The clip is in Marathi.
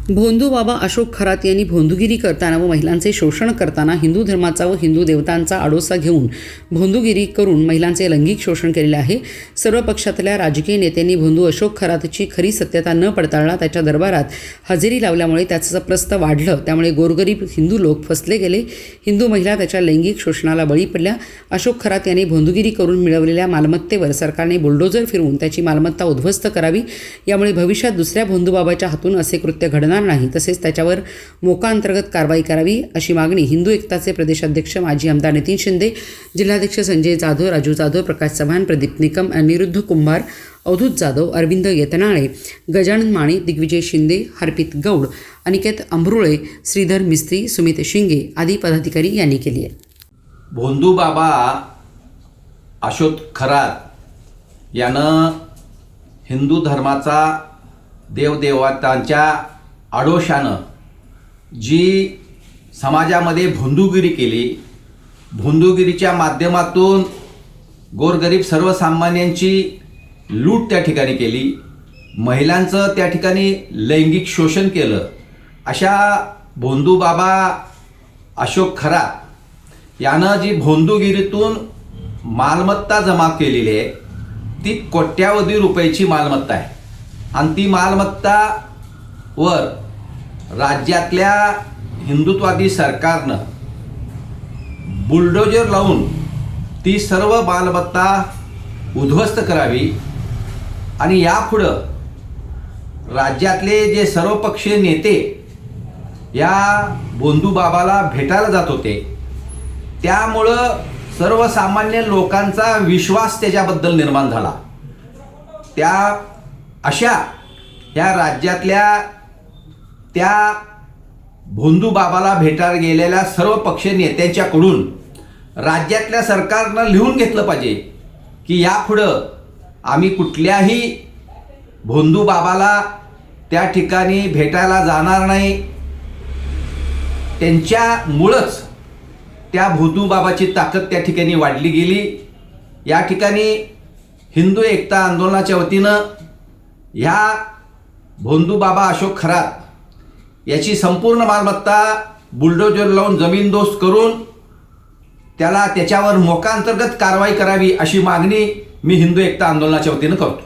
भोंदू बाबा अशोक खरात यांनी भोंदूगिरी करताना व महिलांचे शोषण करताना हिंदू धर्माचा व हिंदू देवतांचा आडोसा घेऊन भोंदूगिरी करून महिलांचे लैंगिक शोषण केलेले आहे। सर्व पक्षातल्या राजकीय नेत्यांनी भोंदू अशोक खरातची खरी सत्यता न पडताळता त्याच्या दरबारात हजेरी लावल्यामुळे त्याचं प्रस्थ वाढलं। त्यामुळे गोरगरीब हिंदू लोक फसले गेले। हिंदू महिला त्याच्या लैंगिक शोषणाला बळी पडल्या। अशोक खरात यांनी भोंदूगिरी करून मिळवलेल्या मालमत्तेवर सरकारने बुलडोजर फिरवून त्याची मालमत्ता उद्ध्वस्त करावी। यामुळे भविष्यात दुसऱ्या भोंदू बाबाच्या हातून असे कृत्य घडणार नाही, तसेच त्याच्यावर मोका अंतर्गत कारवाई करावी अशी मागणी हिंदू एकताचे प्रदेशाध्यक्ष माजी आमदार नितीन शिंदे, जिल्हाध्यक्ष संजय जाधव, राजू जाधव, प्रकाश चव्हाण, प्रदीप निकम, अनिरुद्ध कुंभार, अवधूत जाधव, अरविंद येतनाळे, गजानन माने, दिग्विजय शिंदे, हरपित गौड, अनिकेत अंबरुळे, श्रीधर मिस्त्री, सुमित शिंगे आदी पदाधिकारी यांनी केली आहे। भोंदू बाबा अशोक खरात यानं हिंदू धर्माचा देवदेवतांच्या आडोशानं जी समाजामध्ये भोंदूगिरी केली, भोंदूगिरीच्या माध्यमातून गोरगरीब सर्वसामान्यांची लूट त्या ठिकाणी केली, महिलांचं त्या ठिकाणी लैंगिक शोषण केलं। अशा भोंदू बाबा अशोक खरात यानं जी भोंदूगिरीतून मालमत्ता जमा केलेली आहे ती कोट्यावधी रुपयाची मालमत्ता आहे आणि ती मालमत्ता वर राज्यातल्या हिंदुत्वादी सरकारनं बुलडोजर लावून ती सर्व मालमत्ता उद्ध्वस्त करावी आणि यापुढं राज्यातले जे सर्वपक्षीय नेते या भोंदू बाबाला भेटायला जात होते, त्यामुळं सर्वसामान्य लोकांचा विश्वास त्याच्याबद्दल निर्माण झाला। त्या अशा या राज्यातल्या त्या भोंदू बाबाला भेटायला गेलेल्या सर्व पक्षीय नेत्यांच्याकडून राज्यातल्या सरकारनं लिहून घेतलं पाहिजे की यापुढं आम्ही कुठल्याही भोंदू बाबाला त्या ठिकाणी भेटायला जाणार नाही। त्यांच्यामुळंच त्या भोंदू बाबाची ताकद त्या ठिकाणी वाढली गेली। या ठिकाणी हिंदू एकता आंदोलनाच्या वतीनं ह्या भोंदू बाबा अशोक खरात याची संपूर्ण मालमत्ता बुलडोजर लावून जमीनदोस्त करून त्याच्यावर मोका अंतर्गत कारवाई करावी अशी मागणी मी हिंदू एकता आंदोलनाच्या वतीनं करतो।